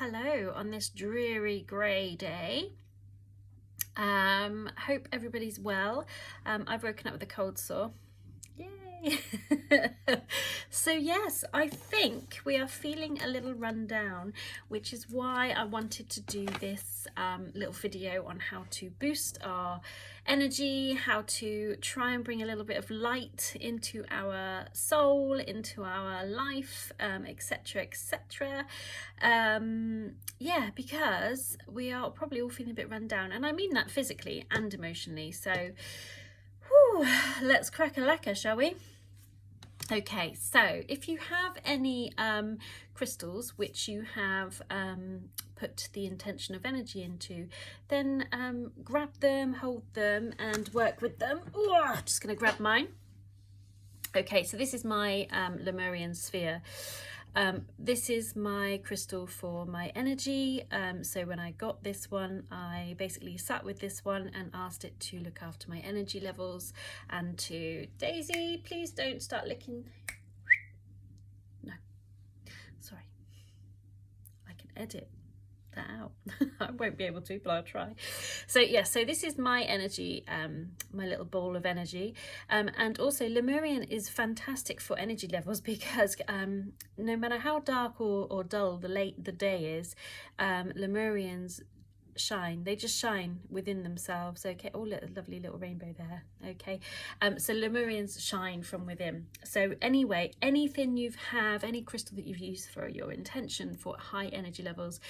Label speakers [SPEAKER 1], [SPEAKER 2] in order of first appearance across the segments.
[SPEAKER 1] Hello on this dreary grey day. Hope everybody's well. I've woken up with a cold sore. Yay! So yes, I think we are feeling a little run down, which is why I wanted to do this little video on how to boost our energy, how to try and bring a little bit of light into our soul, into our life, etc, etc. Yeah, because we are probably all feeling a bit run down, and I mean that physically and emotionally. So whew, let's crack a lacquer, shall we? Okay, so if you have any crystals which you have put the intention of energy into, then grab them, hold them and work with them. Ooh, just going to grab mine. Okay, so this is my Lemurian sphere. This is my crystal for my energy. So when I got this one, I basically sat with this one and asked it to look after my energy levels and to... Daisy, please don't start licking. No, sorry. I can edit that out. I won't be able to, but I'll try. So yeah, so this is my energy, my little ball of energy, and also Lemurian is fantastic for energy levels because no matter how dark or dull the day is, Lemurians shine. They just shine within themselves. Okay, oh, lovely little rainbow there. Okay, so Lemurians shine from within. So anyway, anything you have, any crystal that you've used for your intention for high energy levels,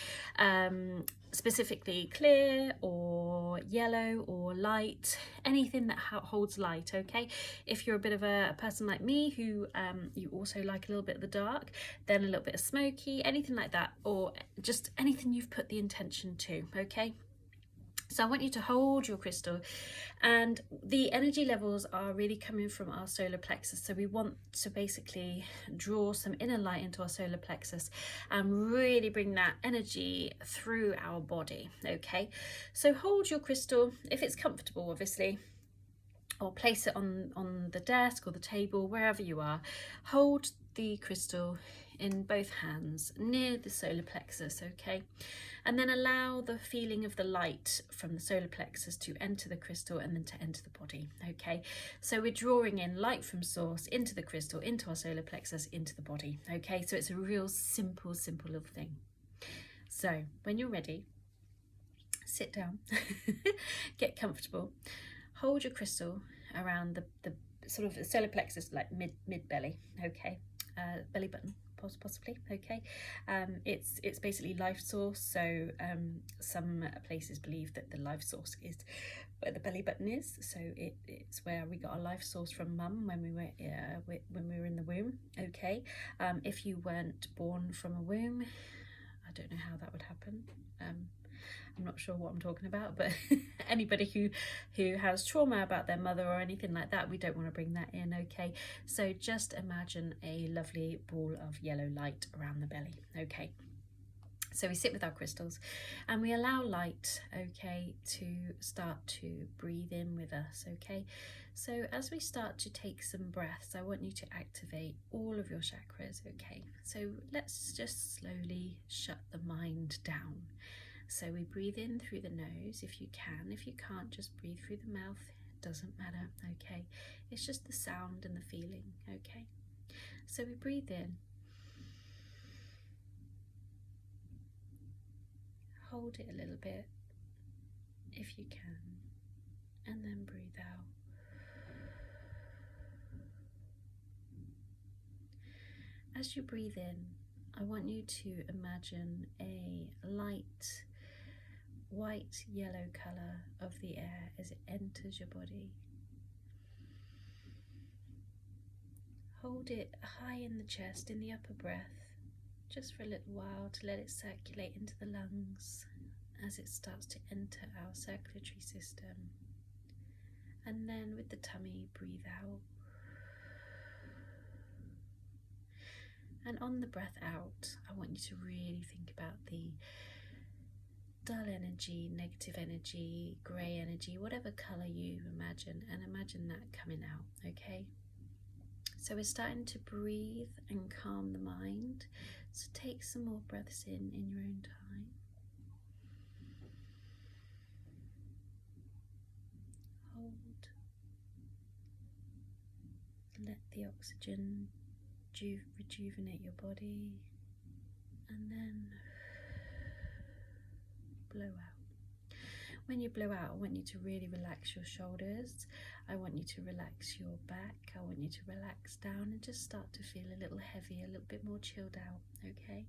[SPEAKER 1] specifically clear or yellow or light, anything that holds light. Okay, if you're a bit of a person like me who you also like a little bit of the dark, then a little bit of smoky, anything like that, or just anything you've put the intention to. Okay, so I want you to hold your crystal, and the energy levels are really coming from our solar plexus. So we want to basically draw some inner light into our solar plexus and really bring that energy through our body. Okay, so hold your crystal if it's comfortable, obviously, or place it on the desk or the table, wherever you are. Hold the crystal in both hands near the solar plexus, okay? And then allow the feeling of the light from the solar plexus to enter the crystal and then to enter the body, okay? So we're drawing in light from source into the crystal, into our solar plexus, into the body, okay? So it's a real simple little thing. So when you're ready, sit down, get comfortable, hold your crystal around the sort of solar plexus, like mid belly, okay? Belly button possibly, okay? It's basically life source. So some places believe that the life source is where the belly button is. So it's where we got our life source from mum when we were in the womb, okay? If you weren't born from a womb, I don't know how that would happen. I'm not sure what I'm talking about, but anybody who has trauma about their mother or anything like that, we don't want to bring that in, okay? So just imagine a lovely ball of yellow light around the belly, okay? So we sit with our crystals and we allow light, okay, to start to breathe in with us, okay? So as we start to take some breaths, I want you to activate all of your chakras, okay? So let's just slowly shut the mind down. So we breathe in through the nose if you can. If you can't, just breathe through the mouth. It doesn't matter, okay? It's just the sound and the feeling, okay? So we breathe in. Hold it a little bit if you can, and then breathe out. As you breathe in, I want you to imagine a light white yellow colour of the air as it enters your body. Hold it high in the chest, in the upper breath, just for a little while to let it circulate into the lungs as it starts to enter our circulatory system. And then with the tummy, breathe out. And on the breath out, I want you to really think about the dull energy, negative energy, grey energy, whatever colour you imagine, and imagine that coming out, okay? So we're starting to breathe and calm the mind So take some more breaths in your own time. Hold. Let the oxygen rejuvenate your body, and then blow out. When you blow out, I want you to really relax your shoulders. I want you to relax your back. I want you to relax down and just start to feel a little heavy, a little bit more chilled out, okay?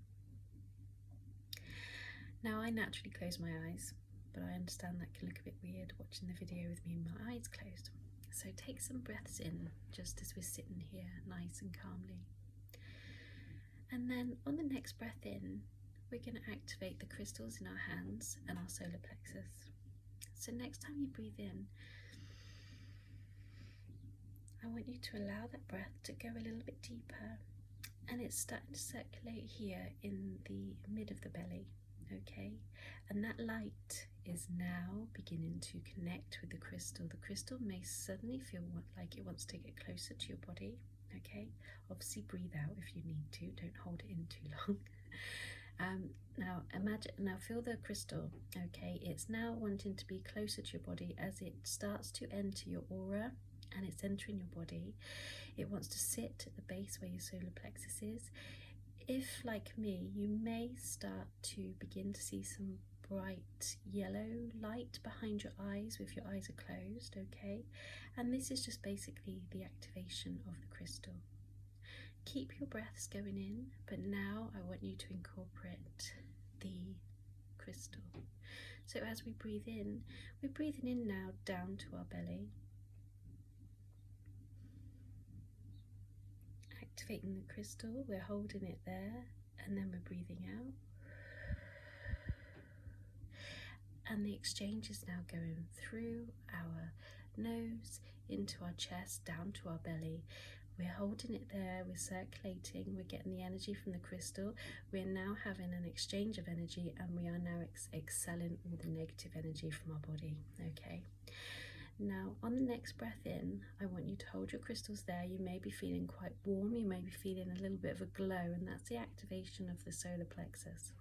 [SPEAKER 1] Now, I naturally close my eyes, but I understand that can look a bit weird watching the video with me with my eyes closed. So take some breaths in just as we're sitting here nice and calmly. And then on the next breath in, we're going to activate the crystals in our hands and our solar plexus. So next time you breathe in, I want you to allow that breath to go a little bit deeper, and it's starting to circulate here in the mid of the belly, okay? And that light is now beginning to connect with the crystal. The crystal may suddenly feel like it wants to get closer to your body, okay? Obviously breathe out if you need to, don't hold it in too long. Now feel the crystal, okay? It's now wanting to be closer to your body as it starts to enter your aura and it's entering your body. It wants to sit at the base where your solar plexus is. If, like me, you may start to begin to see some bright yellow light behind your eyes if your eyes are closed, okay? And this is just basically the activation of the crystal. Keep your breaths going in, but now I want you to incorporate the crystal. So as we breathe in, we're breathing in now down to our belly, activating the crystal. We're holding it there, and then we're breathing out. And the exchange is now going through our nose, into our chest, down to our belly. We're holding it there, we're circulating, we're getting the energy from the crystal. We're now having an exchange of energy, and we are now excelling all the negative energy from our body, okay? Now, on the next breath in, I want you to hold your crystals there. You may be feeling quite warm, you may be feeling a little bit of a glow, and that's the activation of the solar plexus.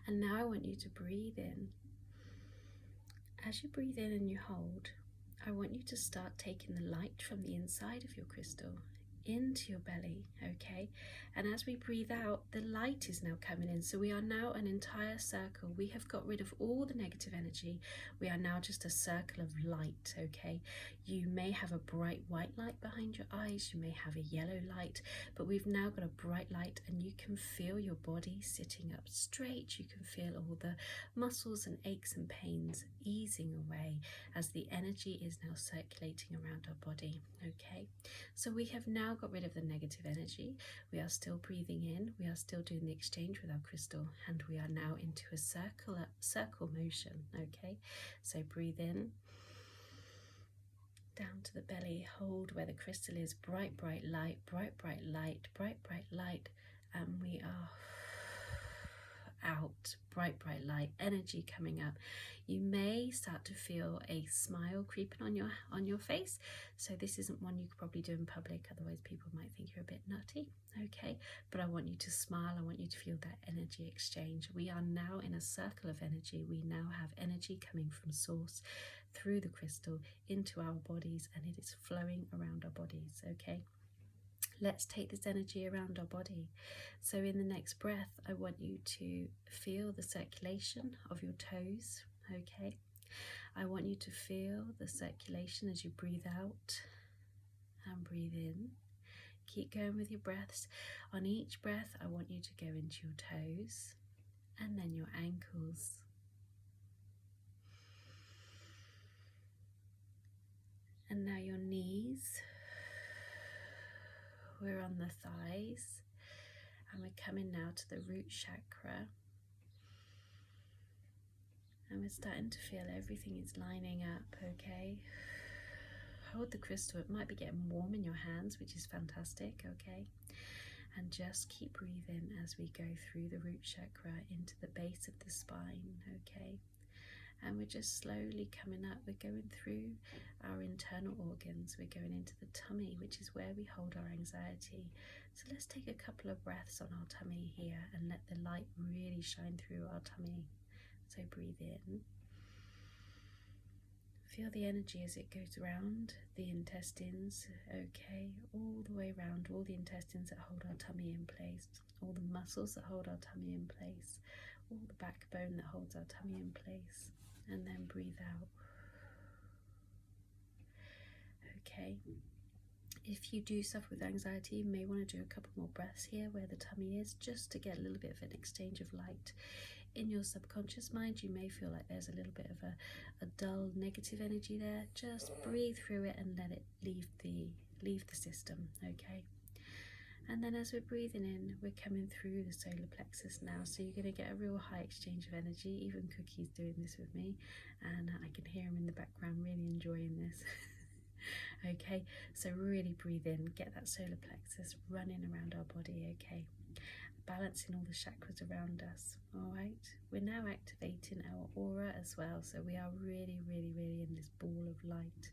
[SPEAKER 1] And now I want you to breathe in. As you breathe in and you hold, I want you to start taking the light from the inside of your crystal into your belly, okay? And as we breathe out, the light is now coming in. So we are now an entire circle. We have got rid of all the negative energy. We are now just a circle of light, okay? You may have a bright white light behind your eyes. You may have a yellow light, but we've now got a bright light, and you can feel your body sitting up straight. You can feel all the muscles and aches and pains easing away as the energy is now circulating around our body, okay? So we have now got rid of the negative energy. We are still breathing in, we are still doing the exchange with our crystal, and we are now into a circle motion, okay? So breathe in, down to the belly, hold where the crystal is, bright, bright light, bright, bright light, bright, bright light, and we are out, bright, bright light, energy coming up. You may start to feel a smile creeping on your face. So this isn't one you could probably do in public, otherwise people might think you're a bit nutty, okay? But I want you to smile, I want you to feel that energy exchange. We are now in a circle of energy. We now have energy coming from source through the crystal into our bodies, and it is flowing around our bodies, okay? Let's take this energy around our body. So in the next breath, I want you to feel the circulation of your toes, okay? I want you to feel the circulation as you breathe out and breathe in. Keep going with your breaths. On each breath, I want you to go into your toes and then your ankles. And now your knees. We're on the thighs, and we're coming now to the root chakra, and we're starting to feel everything is lining up, okay? Hold the crystal. It might be getting warm in your hands, which is fantastic, okay? And just keep breathing as we go through the root chakra into the base of the spine, okay? And we're just slowly coming up. We're going through our internal organs. We're going into the tummy, which is where we hold our anxiety. So let's take a couple of breaths on our tummy here and let the light really shine through our tummy. So breathe in. Feel the energy as it goes around the intestines, okay, all the way around, all the intestines that hold our tummy in place, all the muscles that hold our tummy in place, all the backbone that holds our tummy in place, and then breathe out. Okay, if you do suffer with anxiety, you may want to do a couple more breaths here where the tummy is, just to get a little bit of an exchange of light. In your subconscious mind, you may feel like there's a little bit of a dull negative energy there. Just breathe through it and let it leave the system, okay? And then as we're breathing in, we're coming through the solar plexus now, so you're going to get a real high exchange of energy. Even Cookie's doing this with me, and I can hear him in the background really enjoying this. Okay, so really breathe in, get that solar plexus running around our body, okay? Balancing all the chakras around us. All right, we're now activating our aura as well, so we are really in this ball of light.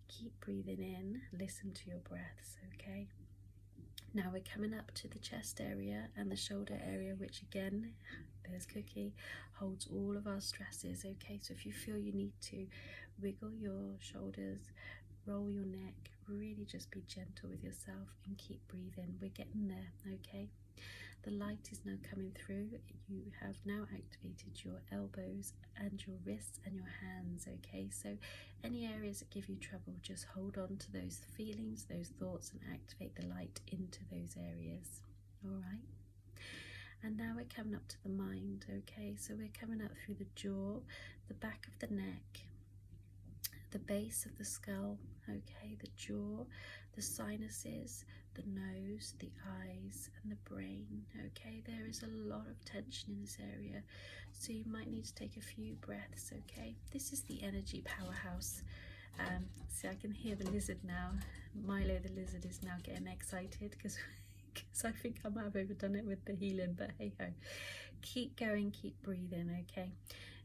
[SPEAKER 1] Keep breathing in, listen to your breaths, okay? Now we're coming up to the chest area and the shoulder area, which again, there's Cookie, holds all of our stresses, okay? So if you feel you need to wiggle your shoulders, roll your neck, really just be gentle with yourself and keep breathing. We're getting there, okay? The light is now coming through. You have now activated your elbows and your wrists and your hands, okay? So any areas that give you trouble, just hold on to those feelings, those thoughts, and activate the light into those areas, all right? And now we're coming up to the mind, okay? So we're coming up through the jaw, the back of the neck, the base of the skull, okay? The jaw, the sinuses, the nose, the eyes, and the brain, okay? There is a lot of tension in this area, so you might need to take a few breaths, okay? This is the energy powerhouse. See, I can hear the lizard now. Milo the lizard is now getting excited because I think I might have overdone it with the healing, but hey ho. Keep going, keep breathing, okay?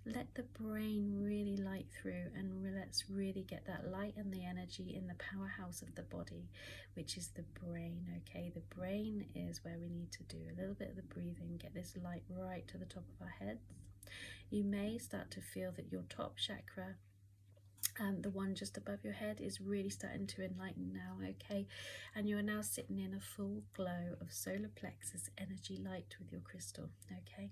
[SPEAKER 1] Let the brain really light through, and let's really get that light and the energy in the powerhouse of the body, which is the brain, okay? The brain is where we need to do a little bit of the breathing, get this light right to the top of our heads. You may start to feel that your top chakra, the one just above your head, is really starting to enlighten now, okay? And you are now sitting in a full glow of solar plexus energy light with your crystal, okay?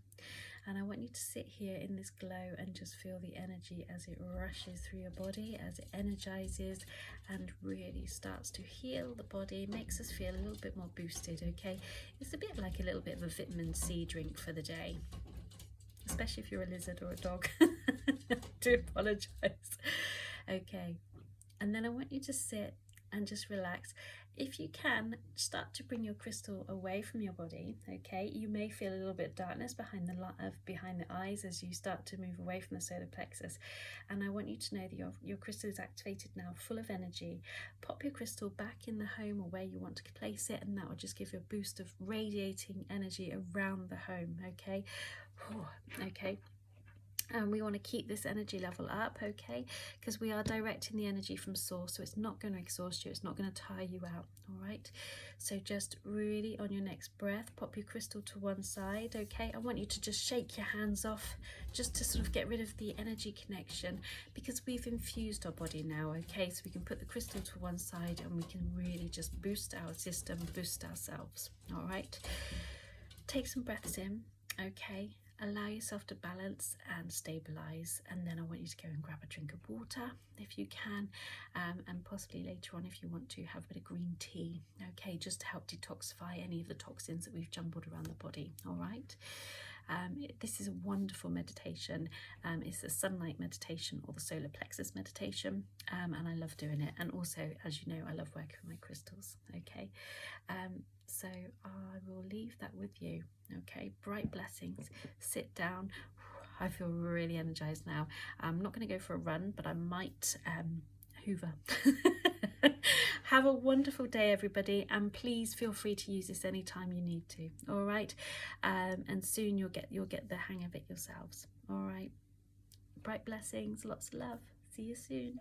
[SPEAKER 1] And I want you to sit here in this glow and just feel the energy as it rushes through your body, as it energizes and really starts to heal the body, makes us feel a little bit more boosted, okay? It's a bit like a little bit of a vitamin C drink for the day, especially if you're a lizard or a dog. I do apologize. Okay, and then I want you to sit and just relax. If you can, start to bring your crystal away from your body, okay? You may feel a little bit of darkness behind the eyes as you start to move away from the solar plexus. And I want you to know that your crystal is activated now, full of energy. Pop your crystal back in the home or where you want to place it, and that will just give you a boost of radiating energy around the home, okay? Okay. And we want to keep this energy level up, okay? Because we are directing the energy from source, so it's not going to exhaust you, it's not going to tire you out, all right? So just really on your next breath, pop your crystal to one side, okay? I want you to just shake your hands off, just to sort of get rid of the energy connection, because we've infused our body now, okay? So we can put the crystal to one side and we can really just boost our system, boost ourselves, all right? Take some breaths in, okay? Allow yourself to balance and stabilize, and then I want you to go and grab a drink of water if you can, and possibly later on, if you want to, have a bit of green tea, okay, just to help detoxify any of the toxins that we've jumbled around the body, all right? This is a wonderful meditation. It's a sunlight meditation or the solar plexus meditation, and I love doing it. And also, as you know, I love working with my crystals, okay? So I will leave that with you, okay? Bright blessings. Sit down. I feel really energized now. I'm not going to go for a run, but I might hoover. Have a wonderful day, everybody, and please feel free to use this anytime you need to, all right? And soon you'll get the hang of it yourselves, all right? bright blessings, lots of love. See you soon.